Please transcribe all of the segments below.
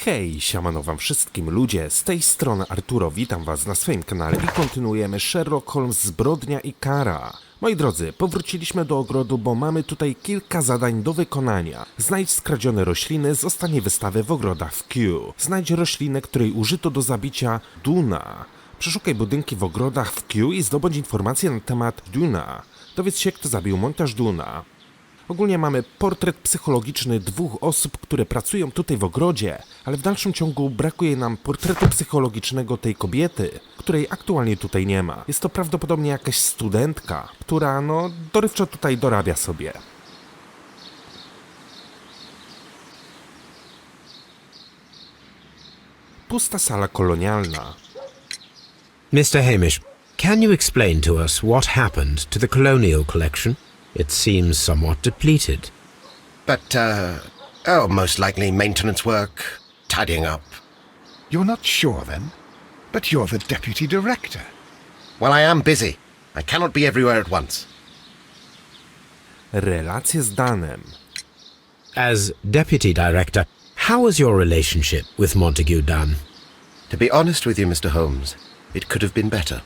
Hej, siemano wam wszystkim ludzie, z tej strony Arturo, witam was na swoim kanale i kontynuujemy Sherlock Holmes, Zbrodnia i kara. Moi drodzy, powróciliśmy do ogrodu, bo mamy tutaj kilka zadań do wykonania. Znajdź skradzione rośliny, zostanie wystawę w ogrodach w Q. Znajdź roślinę, której użyto do zabicia Dunn'a. Przeszukaj budynki w ogrodach w Q i zdobądź informacje na temat Dunn'a. Dowiedz się, kto zabił montaż Dunn'a. Ogólnie mamy portret psychologiczny dwóch osób, które pracują tutaj w ogrodzie, ale w dalszym ciągu brakuje nam portretu psychologicznego tej kobiety, której aktualnie tutaj nie ma. Jest to prawdopodobnie jakaś studentka, która dorywczo tutaj dorabia sobie. Pusta sala kolonialna. Mr. Hamish, can you explain to us what happened to the colonial collection? It seems somewhat depleted. Most likely maintenance work, tidying up. You're not sure, then? But you're the deputy director. Well, I am busy. I cannot be everywhere at once. Relacje z Dun'em. As deputy director, how was your relationship with Montague Dunn? To be honest with you, Mr. Holmes, it could have been better.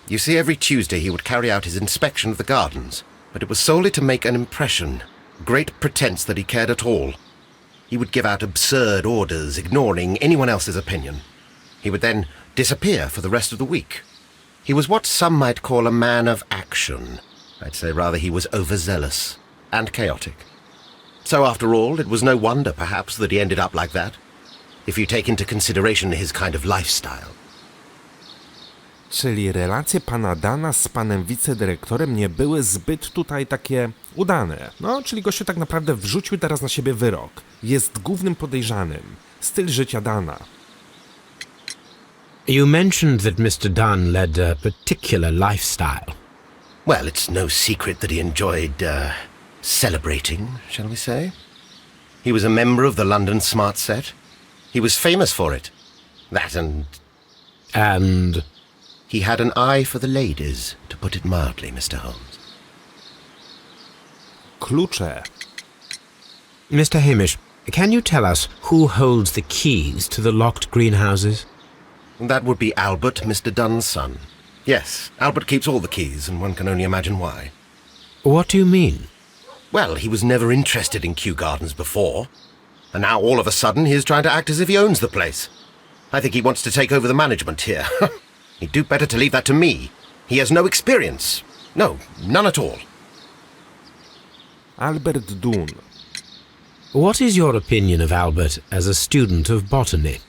You see, every Tuesday he would carry out his inspection of the gardens, but it was solely to make an impression, great pretense that he cared at all. He would give out absurd orders, ignoring anyone else's opinion. He would then disappear for the rest of the week. He was what some might call a man of action. I'd say rather he was overzealous and chaotic. So after all, it was no wonder, perhaps, that he ended up like that, if you take into consideration his kind of lifestyle. Czyli relacje pana Dun'a z panem wicedyrektorem nie były zbyt tutaj takie udane. Czyli gościu tak naprawdę wrzucił teraz na siebie wyrok. Jest głównym podejrzanym. Styl życia Dun'a. You mentioned that Mr. Dunn led a particular lifestyle. Well, it's no secret that he enjoyed, celebrating, shall we say? He was a member of the London Smart Set. He was famous for it. That And he had an eye for the ladies, to put it mildly, Mr. Holmes. Klucze. Mr. Hamish, can you tell us who holds the keys to the locked greenhouses? That would be Albert, Mr. Dunn's son. Yes, Albert keeps all the keys, and one can only imagine why. What do you mean? Well, he was never interested in Kew Gardens before, and now all of a sudden he is trying to act as if he owns the place. I think he wants to take over the management here. He'd do better to leave that to me. He has no experience. No, none at all. Albert Dunn. What is your opinion of Albert as a student of botany?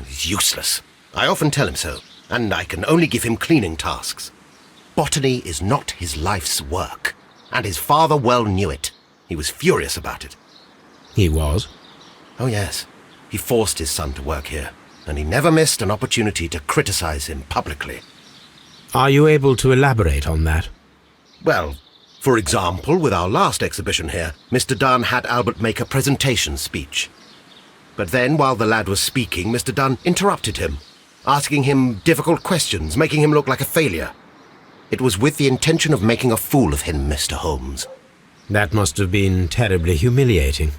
He's useless. I often tell him so, and I can only give him cleaning tasks. Botany is not his life's work, and his father well knew it. He was furious about it. He was. Oh yes, he forced his son to work here, and he never missed an opportunity to criticize him publicly. Are you able to elaborate on that? Well, for example, with our last exhibition here, Mr. Dunn had Albert make a presentation speech. But then, while the lad was speaking, Mr. Dunn interrupted him, asking him difficult questions, making him look like a failure. It was with the intention of making a fool of him, Mr. Holmes. That must have been terribly humiliating.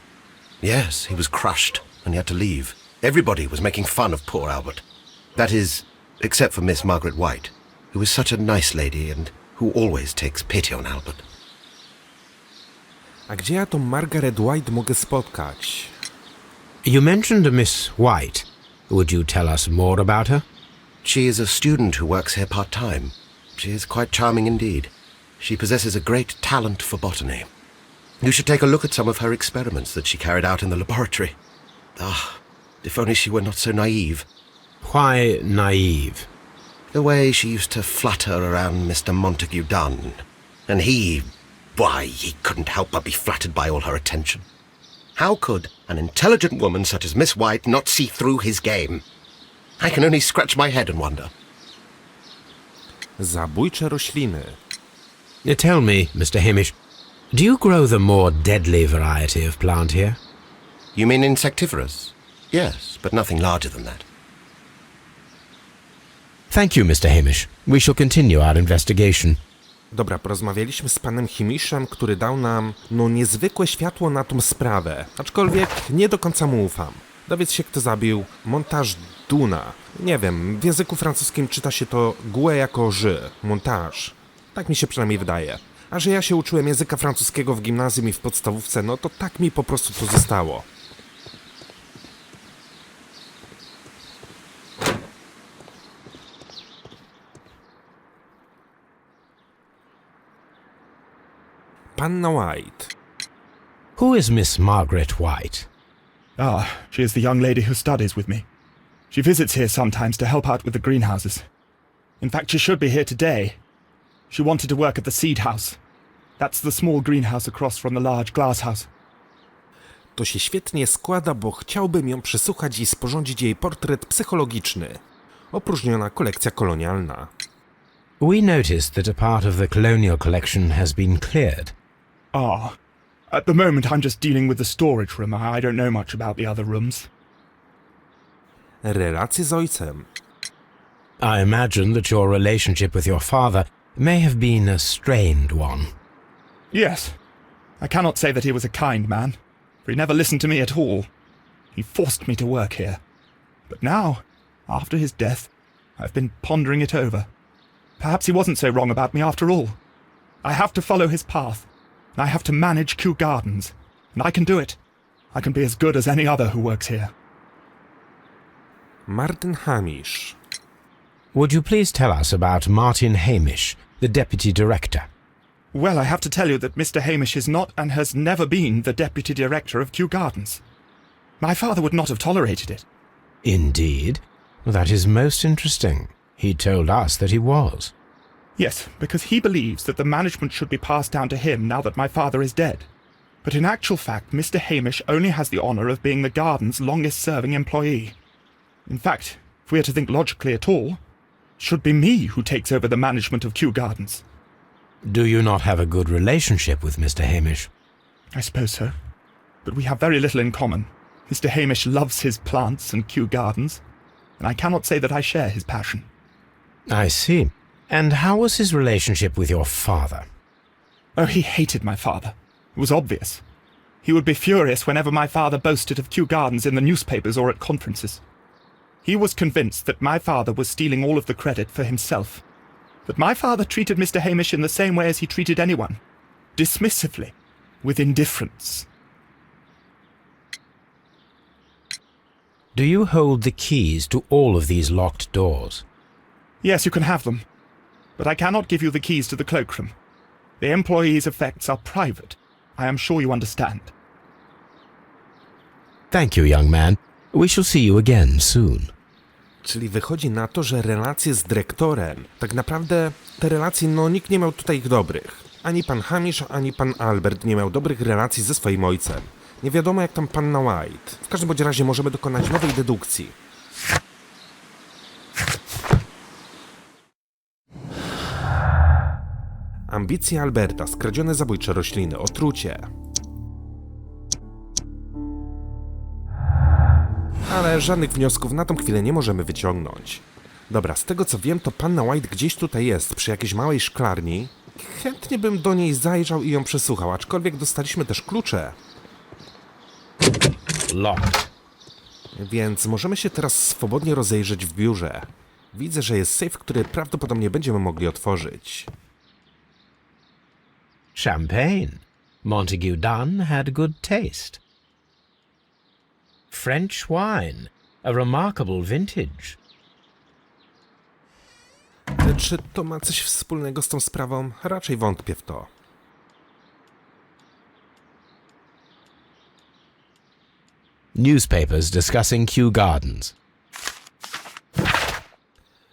Yes, he was crushed, and he had to leave. Everybody was making fun of poor Albert. That is, except for Miss Margaret White, who is such a nice lady and who always takes pity on Albert. A gdzie ja tą Margaret White mogę spotkać? You mentioned a Miss White. Would you tell us more about her? She is a student who works here part-time. She is quite charming indeed. She possesses a great talent for botany. You should take a look at some of her experiments that she carried out in the laboratory. If only she were not so naive. Why naive? The way she used to flutter around Mr. Montague Dunn. And he couldn't help but be flattered by all her attention. How could an intelligent woman such as Miss White not see through his game? I can only scratch my head and wonder. Zabójcze rośliny. Tell me, Mr. Hamish, do you grow the more deadly variety of plant here? You mean insectivorous? Yes, but nothing larger than that. Thank you, Mr. Hamish. We shall continue our investigation. Dobra, porozmawialiśmy z panem Hamishem, który dał nam, niezwykłe światło na tą sprawę. Aczkolwiek nie do końca mu ufam. Dowiedz się, kto zabił. Montaż Dunn'a. Nie wiem, w języku francuskim czyta się to gue jako ży. Montaż. Tak mi się przynajmniej wydaje. A że ja się uczyłem języka francuskiego w gimnazjum i w podstawówce, no to tak mi po prostu to zostało. Panna White. Who is Miss Margaret White? Ah, she is the young lady who studies with me. She visits here sometimes to help out with the greenhouses. In fact, she should be here today. She wanted to work at the seed house. That's the small greenhouse across from the large glass house. To się świetnie składa, bo chciałbym ją przesłuchać i sporządzić jej portret psychologiczny. Opróżniona kolekcja kolonialna. We noticed that a part of the colonial collection has been cleared. Ah, at the moment I'm just dealing with the storage room. I don't know much about the other rooms. Relacje z ojcem. I imagine that your relationship with your father may have been a strained one. Yes, I cannot say that he was a kind man, for he never listened to me at all. He forced me to work here. But now, after his death, I've been pondering it over. Perhaps he wasn't so wrong about me after all. I have to follow his path, and I have to manage Kew Gardens, and I can do it. I can be as good as any other who works here. Martin Hamish. Would you please tell us about Martin Hamish, the deputy director? Well, I have to tell you that Mr. Hamish is not and has never been the deputy director of Kew Gardens. My father would not have tolerated it. Indeed? That is most interesting. He told us that he was. Yes, because he believes that the management should be passed down to him now that my father is dead. But in actual fact, Mr. Hamish only has the honour of being the garden's longest-serving employee. In fact, if we are to think logically at all, it should be me who takes over the management of Kew Gardens. Do you not have a good relationship with Mr. Hamish? I suppose so. But we have very little in common. Mr. Hamish loves his plants and Kew Gardens, and I cannot say that I share his passion. I see. And how was his relationship with your father? Oh, he hated my father. It was obvious. He would be furious whenever my father boasted of Kew Gardens in the newspapers or at conferences. He was convinced that my father was stealing all of the credit for himself. But my father treated Mr. Hamish in the same way as he treated anyone. Dismissively. With indifference. Do you hold the keys to all of these locked doors? Yes, you can have them. But I cannot give you the keys to the cloakroom. The employees' effects are private. I am sure you understand. Thank you, young man. We shall see you again soon. Czyli wychodzi na to, że relacje z dyrektorem, tak naprawdę te relacje, no nikt nie miał tutaj ich dobrych. Ani pan Hamish, ani pan Albert nie miał dobrych relacji ze swoim ojcem. Nie wiadomo jak tam panna White. W każdym bądź razie możemy dokonać nowej dedukcji. Ambicje Alberta, skradzione zabójcze rośliny, otrucie. Ale żadnych wniosków na tą chwilę nie możemy wyciągnąć. Dobra, z tego co wiem, to panna White gdzieś tutaj jest, przy jakiejś małej szklarni. Chętnie bym do niej zajrzał i ją przesłuchał, aczkolwiek dostaliśmy też klucze. Locked. Więc możemy się teraz swobodnie rozejrzeć w biurze. Widzę, że jest safe, który prawdopodobnie będziemy mogli otworzyć. Champagne. Montague Dunn had good taste. French wine. A remarkable vintage. Czy to ma coś wspólnego z tą sprawą? Raczej wątpię w to. Newspapers discussing Kew Gardens.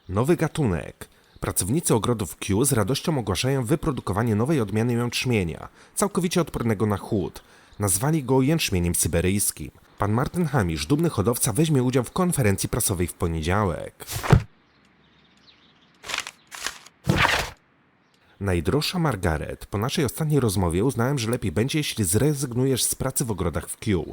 Nowy gatunek. Pracownicy ogrodów Kew z radością ogłaszają wyprodukowanie nowej odmiany jęczmienia, całkowicie odpornego na chłód. Nazwali go jęczmieniem syberyjskim. Pan Martin Hamish, dumny hodowca, weźmie udział w konferencji prasowej w poniedziałek. Najdroższa Margaret, po naszej ostatniej rozmowie uznałem, że lepiej będzie, jeśli zrezygnujesz z pracy w ogrodach w Kew.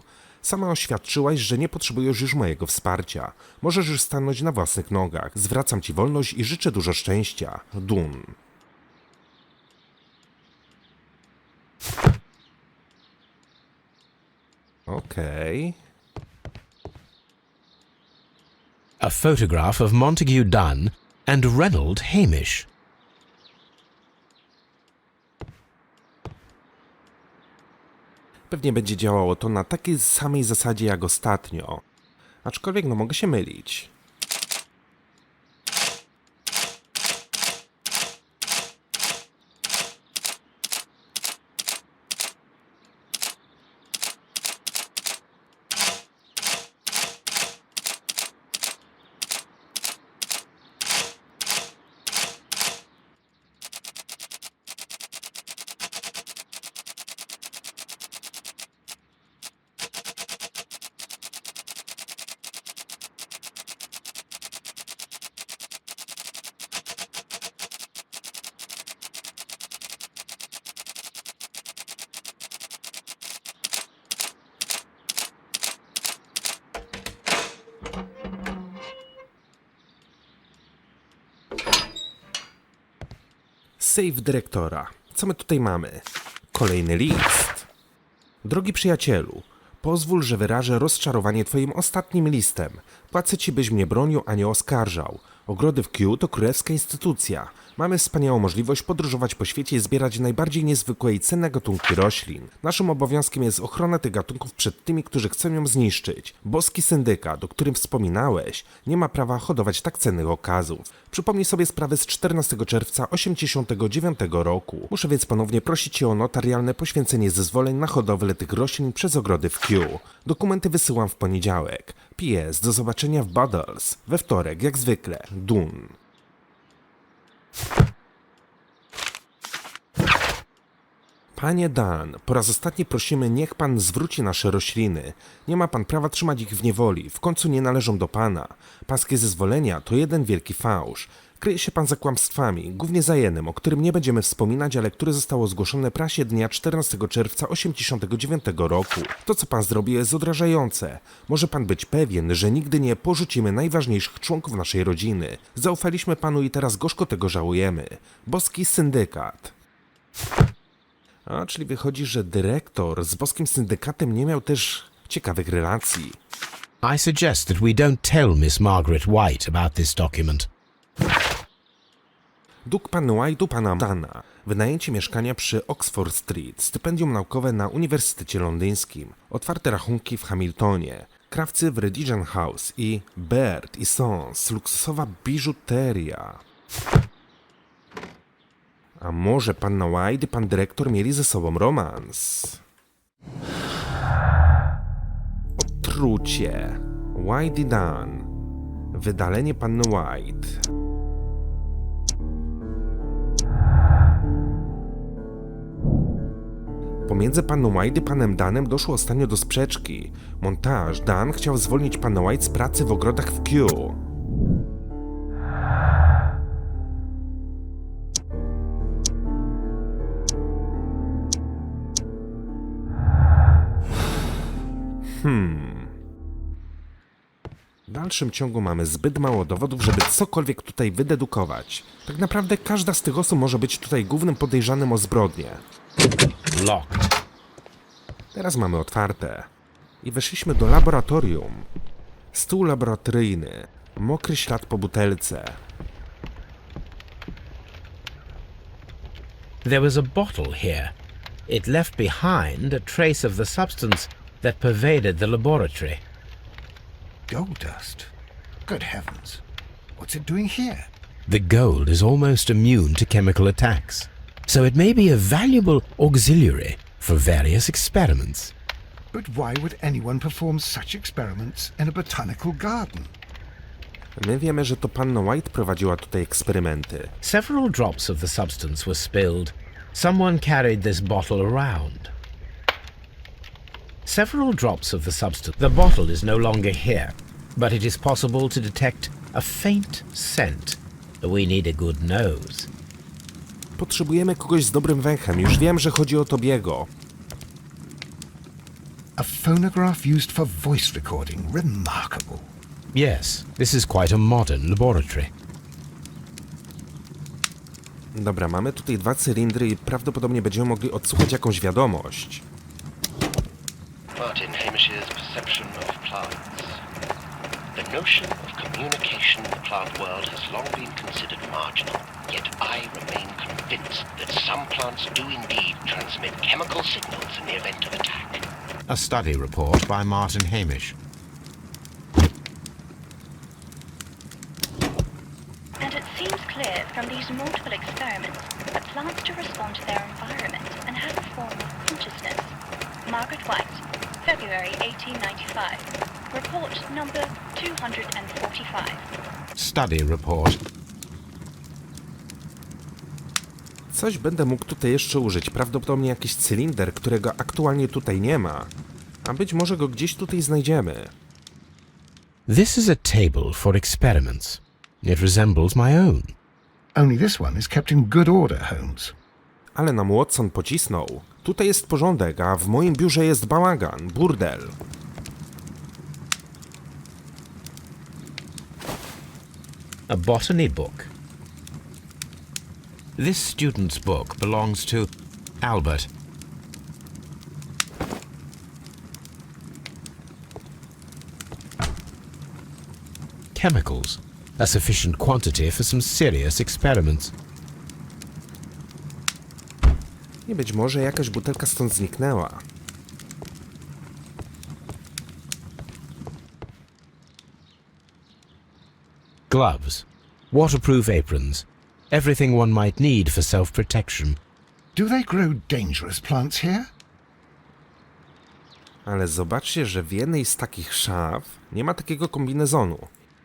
Sama oświadczyłaś, że nie potrzebujesz już mojego wsparcia. Możesz już stanąć na własnych nogach. Zwracam ci wolność i życzę dużo szczęścia. Dunn. Okej. a photograph of Montague Dunn and Reynold Hamish. Pewnie będzie działało to na takiej samej zasadzie jak ostatnio. Aczkolwiek no mogę się mylić. Save dyrektora. Co my tutaj mamy? Kolejny list. Drogi przyjacielu, pozwól, że wyrażę rozczarowanie twoim ostatnim listem. Płacę ci, byś mnie bronił, a nie oskarżał. Ogrody w Kew to królewska instytucja. Mamy wspaniałą możliwość podróżować po świecie i zbierać najbardziej niezwykłe i cenne gatunki roślin. Naszym obowiązkiem jest ochrona tych gatunków przed tymi, którzy chcą ją zniszczyć. Boski syndykat, o którym wspominałeś, nie ma prawa hodować tak cennych okazów. Przypomnij sobie sprawę z 14 czerwca 1989 roku. Muszę więc ponownie prosić cię o notarialne poświęcenie zezwoleń na hodowlę tych roślin przez ogrody w Kew. Dokumenty wysyłam w poniedziałek. P.S. Do zobaczenia w Bottles. We wtorek, jak zwykle. Dun. Panie Dan, po raz ostatni prosimy, niech pan zwróci nasze rośliny. Nie ma pan prawa trzymać ich w niewoli, w końcu nie należą do pana. Pańskie zezwolenia to jeden wielki fałsz. Kryje się pan za kłamstwami, głównie za jednym, o którym nie będziemy wspominać, ale które zostało zgłoszone prasie dnia 14 czerwca 1989 roku. To, co pan zrobił, jest odrażające. Może pan być pewien, że nigdy nie porzucimy najważniejszych członków naszej rodziny. Zaufaliśmy panu i teraz gorzko tego żałujemy. Boski syndykat. A, czyli wychodzi, że dyrektor z boskim syndykatem nie miał też ciekawych relacji. I suggest that we don't tell Miss Margaret White about this document. Dług panny White'u, pana Dunn'a. Wynajęcie mieszkania przy Oxford Street. Stypendium naukowe na Uniwersytecie Londyńskim. Otwarte rachunki w Hamiltonie. Krawcy w Regent House i Bird i Sons. Luksusowa biżuteria. A może panna White i pan dyrektor mieli ze sobą romans? Otrucie. White i Dunn. Wydalenie panny White. Pomiędzy panną White i panem Dunnem doszło ostatnio do sprzeczki. Montaż. Dunn chciał zwolnić pannę White z pracy w ogrodach w Kew. W dalszym ciągu mamy zbyt mało dowodów, żeby cokolwiek tutaj wydedukować. Tak naprawdę każda z tych osób może być tutaj głównym podejrzanym o zbrodnię. Locked. Teraz mamy otwarte. I weszliśmy do laboratorium. Stół laboratoryjny. Mokry ślad po butelce. There was a bottle here. It left behind a trace of the substance that pervaded the laboratory. Gold dust? Good heavens. What's it doing here? The gold is almost immune to chemical attacks, so it may be a valuable auxiliary for various experiments. But why would anyone perform such experiments in a botanical garden? My wiemy, że to panna White prowadziła tutaj eksperymenty. Several drops of the substance were spilled. Someone carried this bottle around. Several drops of the substance. The bottle is no longer here, but it is possible to detect a faint scent. We need a good nose. Potrzebujemy kogoś z dobrym węchem. Już wiem, że chodzi o Tobiego. A phonograph used for voice recording. Remarkable. Yes, this is quite a modern laboratory. Dobra, mamy tutaj 2 cylindry i prawdopodobnie będziemy mogli odsłuchać jakąś wiadomość. Martin Hamish's perception of plants. The notion of communication in the plant world has long been considered marginal, yet I remain convinced that some plants do indeed transmit chemical signals in the event of attack. A study report by Martin Hamish. And it seems clear from these multiple experiments that plants do respond to their environment and have a form of consciousness. Margaret White, February 1895. Report number 245. Study report. Coś będę mógł tutaj jeszcze użyć. Prawdopodobnie jakiś cylinder, którego aktualnie tutaj nie ma. A być może go gdzieś tutaj znajdziemy. This is a table for experiments. It resembles my own. Only this one is kept in good order, Holmes. Ale nam Watson pocisnął. Tutaj jest porządek, a w moim biurze jest bałagan, burdel. A botany book. This student's book belongs to Albert. Chemicals. A sufficient quantity for some serious experiments. I być może jakaś butelka stąd zniknęła. Gloves. Waterproof aprons. Everything one might need for self-protection. Do they grow dangerous plants here? Ale zobaczcie, że w jednej z takich szaf nie ma takiego kombinezonu.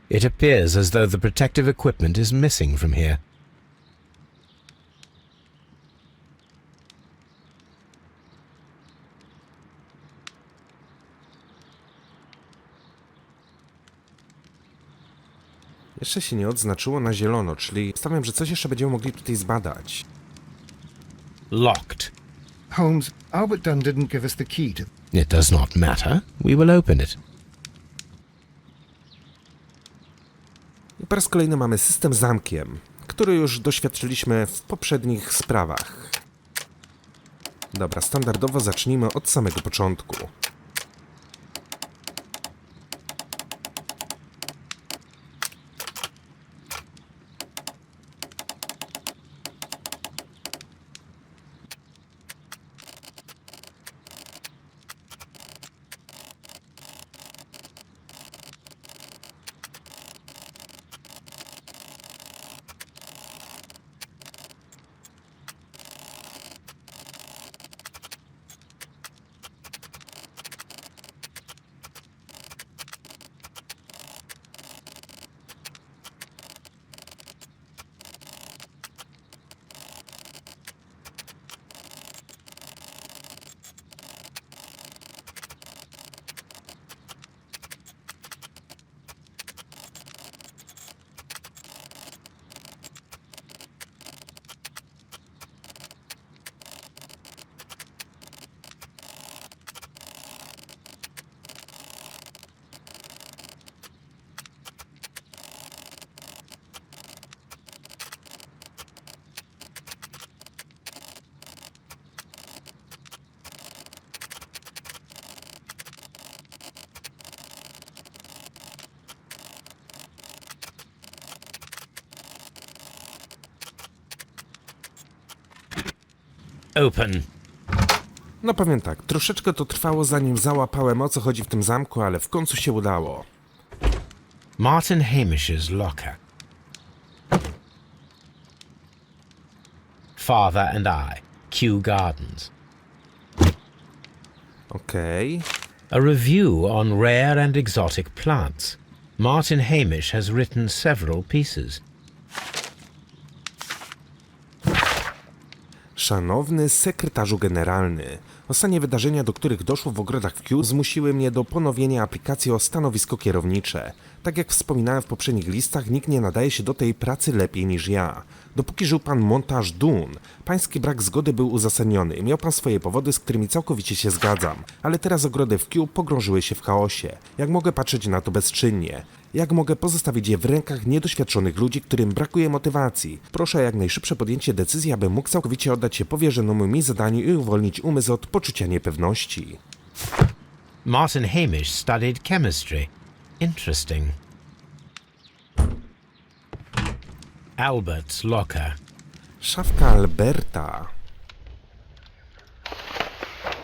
It appears as though the protective equipment is missing from here. Jeszcze się nie odznaczyło na zielono, czyli stawiam, że coś jeszcze będziemy mogli tutaj zbadać. Locked. Holmes, Albert Dunn didn't give us the key to... It does not matter. We will open it. I po raz kolejny mamy system z zamkiem, który już doświadczyliśmy w poprzednich sprawach. Dobra, standardowo zacznijmy od samego początku. Open. No powiem tak, troszeczkę to trwało zanim załapałem o co chodzi w tym zamku, ale w końcu się udało. Martin Hamish's locker. Father and I. Kew Gardens. Okej. A review on rare and exotic plants. Martin Hamish has written several pieces. Szanowny sekretarzu generalny, ostatnie wydarzenia, do których doszło w ogrodach w Kew, zmusiły mnie do ponowienia aplikacji o stanowisko kierownicze. Tak jak wspominałem w poprzednich listach, nikt nie nadaje się do tej pracy lepiej niż ja. Dopóki żył pan montaż Dunn'a, pański brak zgody był uzasadniony i miał pan swoje powody, z którymi całkowicie się zgadzam. Ale teraz ogrody w Kew pogrążyły się w chaosie. Jak mogę patrzeć na to bezczynnie? Jak mogę pozostawić je w rękach niedoświadczonych ludzi, którym brakuje motywacji? Proszę o jak najszybsze podjęcie decyzji, abym mógł całkowicie oddać się powierzonemu mi zadaniu i uwolnić umysł od poczucia niepewności. Martin Hamish studied chemistry. Interesting. Albert's locker. Szafka Alberta.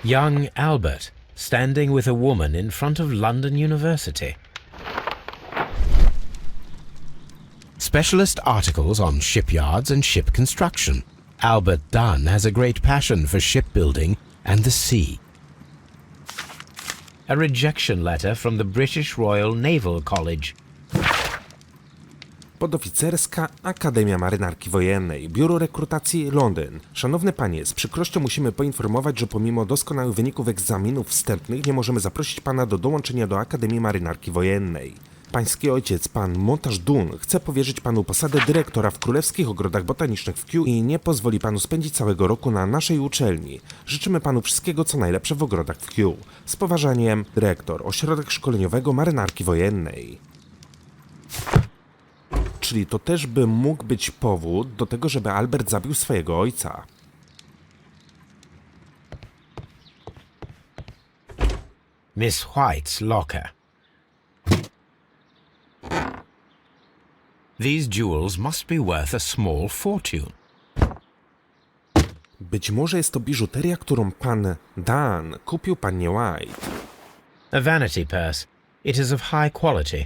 Young Albert, standing with a woman in front of London University. Specialist articles on shipyards and ship construction. Albert Dunn has a great passion for shipbuilding and the sea. A rejection letter from the British Royal Naval College. Podoficerska Akademia Marynarki Wojennej, Biuro Rekrutacji Londyn. Szanowny panie, z przykrością musimy poinformować, że pomimo doskonałych wyników egzaminów wstępnych nie możemy zaprosić pana do dołączenia do Akademii Marynarki Wojennej. Pański ojciec, pan montaż Dunn, chce powierzyć panu posadę dyrektora w Królewskich Ogrodach Botanicznych w Kew i nie pozwoli panu spędzić całego roku na naszej uczelni. Życzymy panu wszystkiego, co najlepsze w ogrodach w Kew. Z poważaniem, dyrektor Ośrodek Szkoleniowego Marynarki Wojennej. Czyli to też by mógł być powód do tego, żeby Albert zabił swojego ojca. Miss White's locker. These jewels must be worth a small fortune. Być może jest to biżuteria, którą pan Dunn kupił pannie White. A vanity purse. It is of high quality.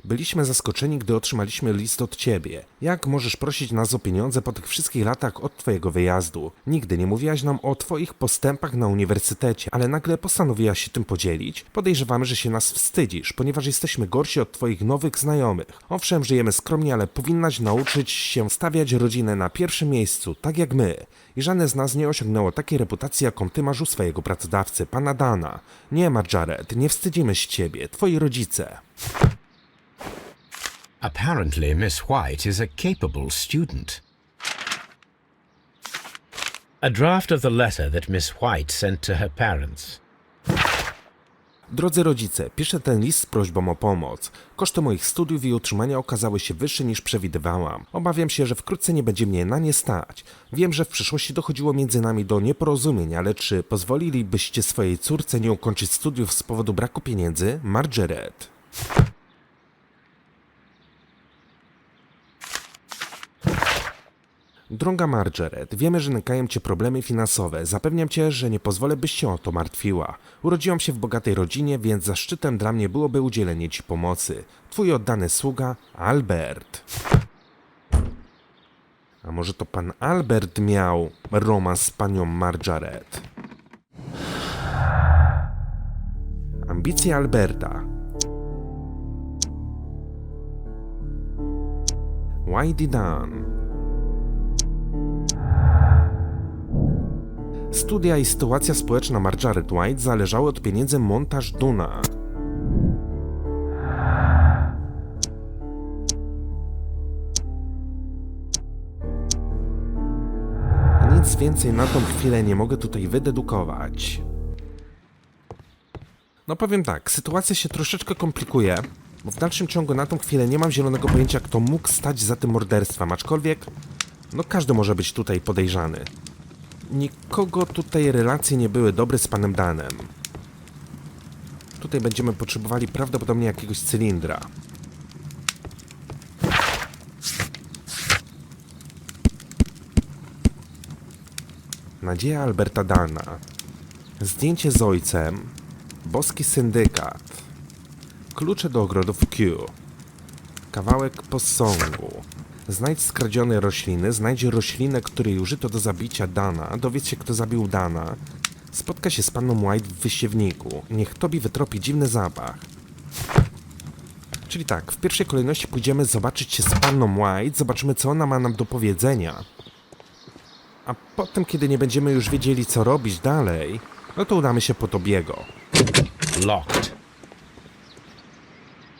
Byliśmy zaskoczeni, gdy otrzymaliśmy list od ciebie. Jak możesz prosić nas o pieniądze po tych wszystkich latach od twojego wyjazdu? Nigdy nie mówiłaś nam o twoich postępach na uniwersytecie, ale nagle postanowiłaś się tym podzielić? Podejrzewamy, że się nas wstydzisz, ponieważ jesteśmy gorsi od twoich nowych znajomych. Owszem, żyjemy skromnie, ale powinnaś nauczyć się stawiać rodzinę na pierwszym miejscu, tak jak my. I żadne z nas nie osiągnęło takiej reputacji, jaką ty masz u swojego pracodawcy, pana Dun'a. Nie, Margaret, nie wstydzimy się ciebie, twoi rodzice. Apparently, Miss White is a capable student. A draft of the letter that Miss White sent to her parents. Drodzy rodzice, piszę ten list z prośbą o pomoc. Koszty moich studiów i utrzymania okazały się wyższe niż przewidywałam. Obawiam się, że wkrótce nie będzie mnie na nie stać. Wiem, że w przeszłości dochodziło między nami do nieporozumień, ale czy pozwolilibyście swojej córce nie ukończyć studiów z powodu braku pieniędzy? Margaret. Droga Margaret, wiemy, że nękają cię problemy finansowe. Zapewniam cię, że nie pozwolę, byś się o to martwiła. Urodziłam się w bogatej rodzinie, więc zaszczytem dla mnie byłoby udzielenie ci pomocy. Twój oddany sługa, Albert. A może to pan Albert miał romans z panią Margaret? Ambicje Alberta. Whitey Dunn. Studia i sytuacja społeczna Margaret White zależały od pieniędzy montaż Dunn'a. Nic więcej na tą chwilę nie mogę tutaj wydedukować. No powiem tak, sytuacja się troszeczkę komplikuje, bo w dalszym ciągu na tą chwilę nie mam zielonego pojęcia, kto mógł stać za tym morderstwem, aczkolwiek no każdy może być tutaj podejrzany. Nikogo tutaj relacje nie były dobre z panem Dun'em. Tutaj będziemy potrzebowali prawdopodobnie jakiegoś cylindra. Nadzieja Alberta Dun'a. Zdjęcie z ojcem. Boski syndykat. Klucze do ogrodów w Kew. Kawałek posągu. Znajdź skradzione rośliny, znajdź roślinę, której użyto do zabicia Dun'a, dowiedz się, kto zabił Dun'a. Spotka się z panną White w wysiewniku. Niech tobie wytropi dziwny zapach. Czyli tak, w pierwszej kolejności pójdziemy zobaczyć się z panną White, zobaczymy, co ona ma nam do powiedzenia. A potem, kiedy nie będziemy już wiedzieli, co robić dalej, no to udamy się po Tobiego. Locked.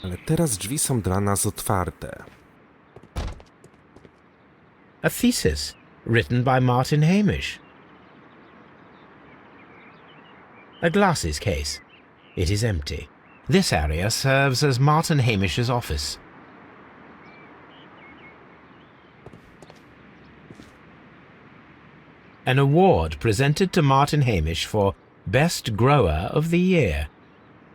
Ale teraz drzwi są dla nas otwarte. A thesis written by Martin Hamish. A glasses case. It is empty. This area serves as Martin Hamish's office. An award presented to Martin Hamish for Best Grower of the Year.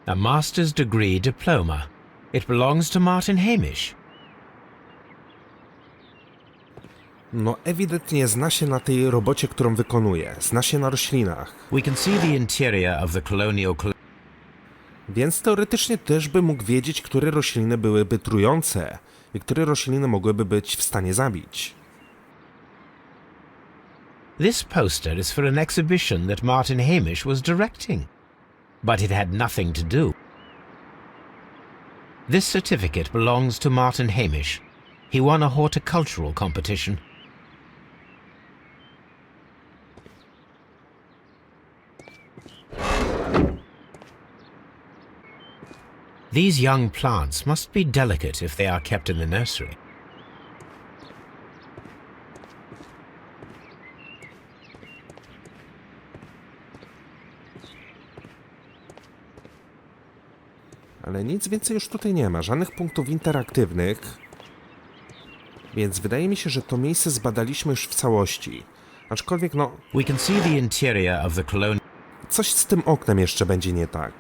A master's degree diploma. It belongs to Martin Hamish. No ewidentnie zna się na tej robocie, którą wykonuje. Zna się na roślinach. We can see the interior of the colonial collection. Więc teoretycznie też by mógł wiedzieć, które rośliny byłyby trujące i które rośliny mogłyby być w stanie zabić. This poster is for an exhibition that Martin Hamish was directing, but it had nothing to do. This certificate belongs to Martin Hamish. He won a horticultural competition. These young plants must be delicate if they are kept in the nursery. Ale nic więcej już tutaj nie ma, żadnych punktów interaktywnych. Więc wydaje mi się, że to miejsce zbadaliśmy już w całości. Aczkolwiek no, We can see the interior of the colonial. coś z tym oknem jeszcze będzie nie tak.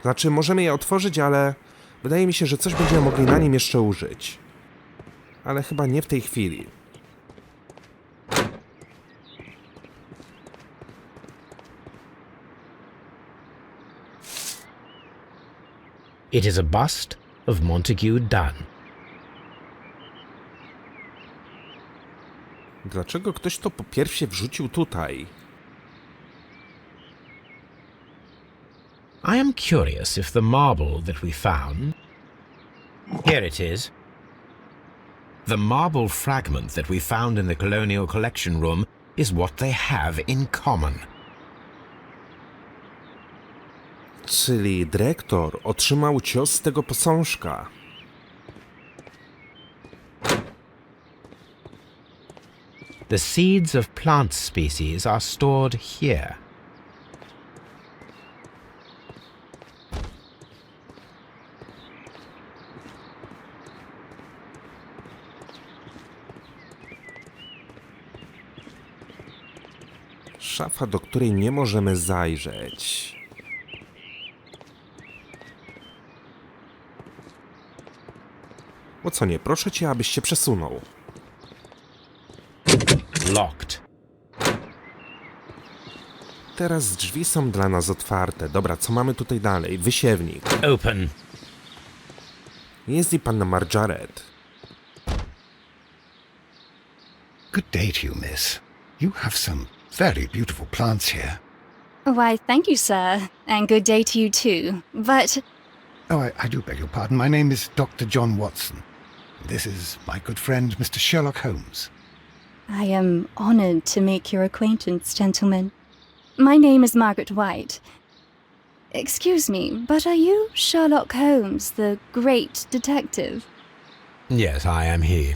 Znaczy, możemy je otworzyć, ale wydaje mi się, że coś będziemy mogli na nim jeszcze użyć. Ale chyba nie w tej chwili. It is a bust of Montague Dunn. Dlaczego ktoś to po pierwsze wrzucił tutaj? I am curious if the marble that we found... Here it is. The marble fragment that we found in the Colonial Collection Room is what they have in common. Czyli dyrektor otrzymał cios z tego posążka. The seeds of plant species are stored here. Szafa, do której nie możemy zajrzeć. O co nie, proszę cię, abyś się przesunął. Locked. Teraz drzwi są dla nas otwarte. Dobra, co mamy tutaj dalej? Wysiewnik. Open. Jest i panna Margaret. Good day to you, miss. You have some very beautiful plants here. Why, thank you, sir, and good day to you too. But Oh, I do beg your pardon. My name is Dr. John Watson. This is my good friend, Mr. Sherlock Holmes. I am honored to make your acquaintance, gentlemen. My name is Margaret White. Excuse me, but are you Sherlock Holmes, the great detective? Yes, I am he.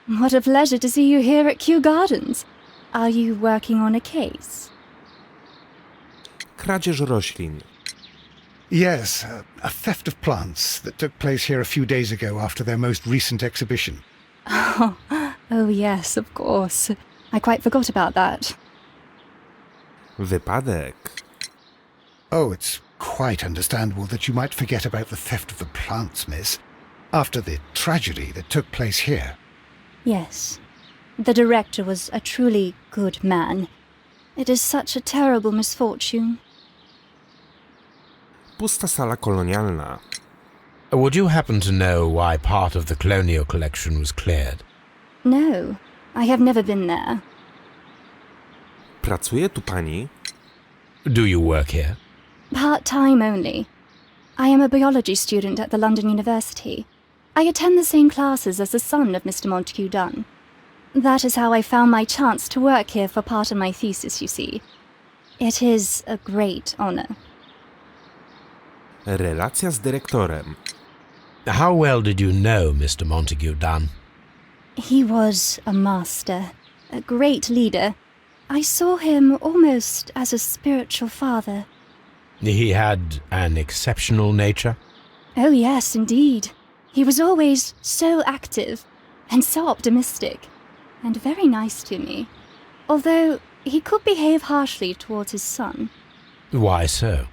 What a pleasure to see you here at Kew Gardens. Are you working on a case? Kradzież roślin. Yes, a theft of plants that took place here a few days ago after their most recent exhibition. Oh yes, of course. I quite forgot about that. Wypadek. Oh, it's quite understandable that you might forget about the theft of the plants, miss, after the tragedy that took place here. Yes. The director was a truly good man. It is such a terrible misfortune. Pusta sala kolonialna. Would you happen to know why part of the colonial collection was cleared? No, I have never been there. Pracuje tu pani? Do you work here? Part-time only. I am a biology student at the London University. I attend the same classes as the son of Mr. Montague Dunn. That is how I found my chance to work here for part of my thesis, you see. It is a great honor. Relacja z dyrektorem. How well did you know Mr. Montague Dunn? He was a master, a great leader. I saw him almost as a spiritual father. He had an exceptional nature? Oh yes, indeed. He was always so active and so optimistic, and very nice to me. Although he could behave harshly towards his son. Why so?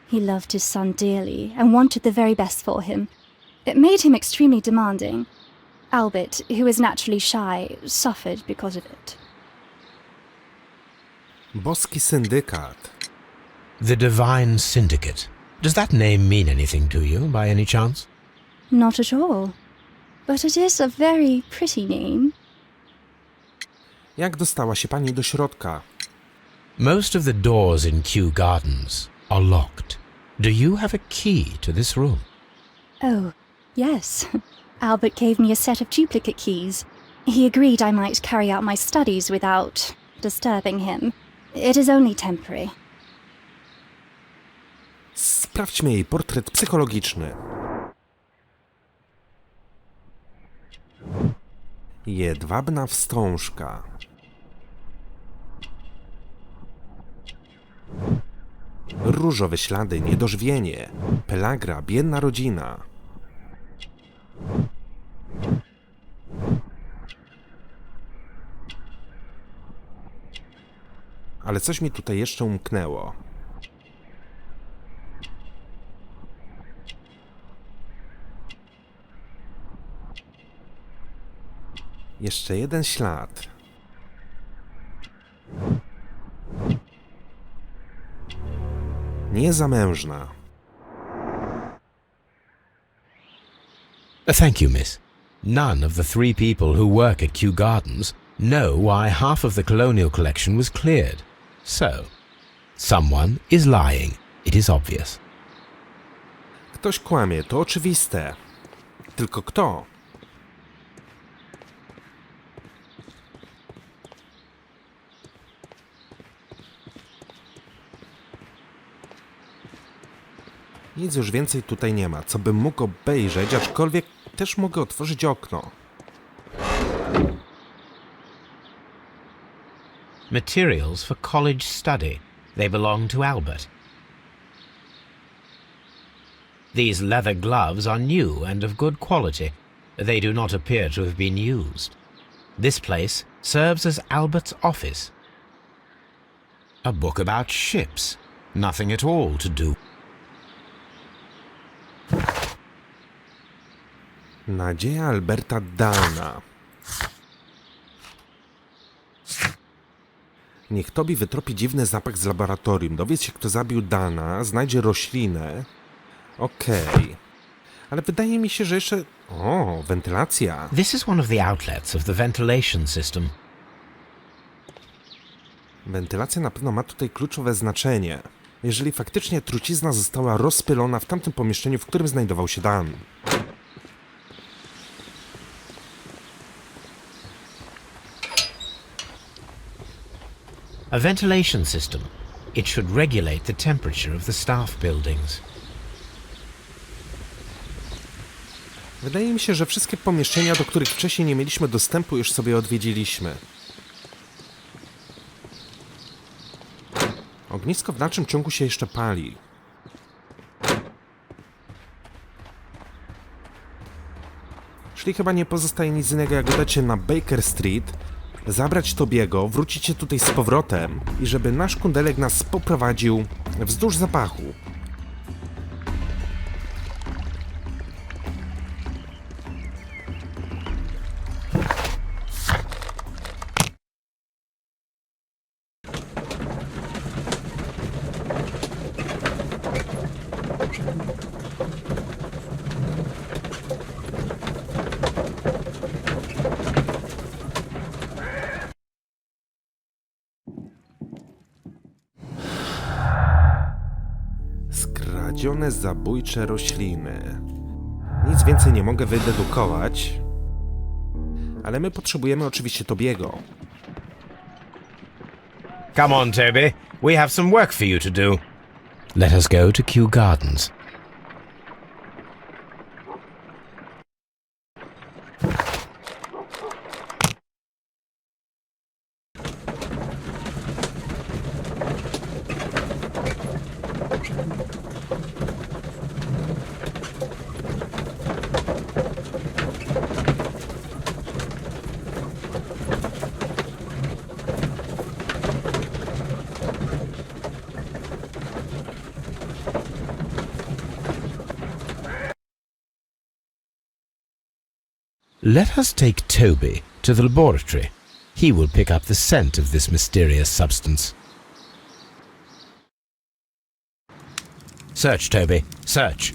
He loved his son dearly and wanted the very best for him. It made him extremely demanding. Albert, who is naturally shy, suffered because of it. Boski syndykat. The Divine Syndicate. Does that name mean anything to you, by any chance? Not at all. But it is a very pretty name. Jak dostała się pani do środka? Most of the doors in Kew Gardens are locked. Do you have a key to this room? Oh, yes. Albert gave me a set of duplicate keys. He agreed I might carry out my studies without disturbing him. It is only temporary. Sprawdźmy jej portret psychologiczny. Jedwabna wstążka. Różowe ślady, niedożywienie. Pelagra, biedna rodzina. Ale coś mi tutaj jeszcze umknęło. Jeszcze jeden ślad. Niezamężna. Thank you, miss. None of the 3 people who work at Kew Gardens know why half of the colonial collection was cleared. So, someone is lying. It is obvious. Ktoś kłamie, to oczywiste. Tylko kto? Nic już więcej tutaj nie ma, co bym mógł obejrzeć, aczkolwiek też mogę otworzyć okno. Materials for college study. They belong to Albert. These leather gloves are new and of good quality. They do not appear to have been used. This place serves as Albert's office. A book about ships. Nothing at all to do. Nadzieja Alberta Dunn'a. Niech Tobi wytropi dziwny zapach z laboratorium. Dowiedz się, kto zabił Dunn'a, znajdzie roślinę. Okej. Ale wydaje mi się, że jeszcze... O, wentylacja. This is one of the outlets of the ventilation system. Wentylacja na pewno ma tutaj kluczowe znaczenie. Jeżeli faktycznie trucizna została rozpylona w tamtym pomieszczeniu, w którym znajdował się Dunn. A ventilation system. It should regulate the temperature of the staff buildings. Wydaje mi się, że wszystkie pomieszczenia, do których wcześniej nie mieliśmy dostępu, już sobie odwiedziliśmy. Ognisko w dalszym ciągu się jeszcze pali. Czyli chyba nie pozostaje nic innego, jak udać się na Baker Street, zabrać Tobiego, wrócić się tutaj z powrotem i żeby nasz kundelek nas poprowadził wzdłuż zapachu. Skradzione zabójcze rośliny. Nic więcej nie mogę wydedukować, ale my potrzebujemy oczywiście Tobiego. Come on, Toby. We have some work for you to do. Let us go to Kew Gardens. Let us take Toby to the laboratory. He will pick up the scent of this mysterious substance. Search, Toby. Search.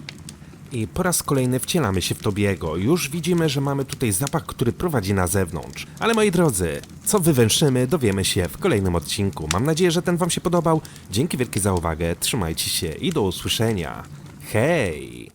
I po raz kolejny wcielamy się w Tobiego. Już widzimy, że mamy tutaj zapach, który prowadzi na zewnątrz. Ale moi drodzy, co wywęszymy, dowiemy się w kolejnym odcinku. Mam nadzieję, że ten wam się podobał. Dzięki wielkie za uwagę, trzymajcie się i do usłyszenia. Hej!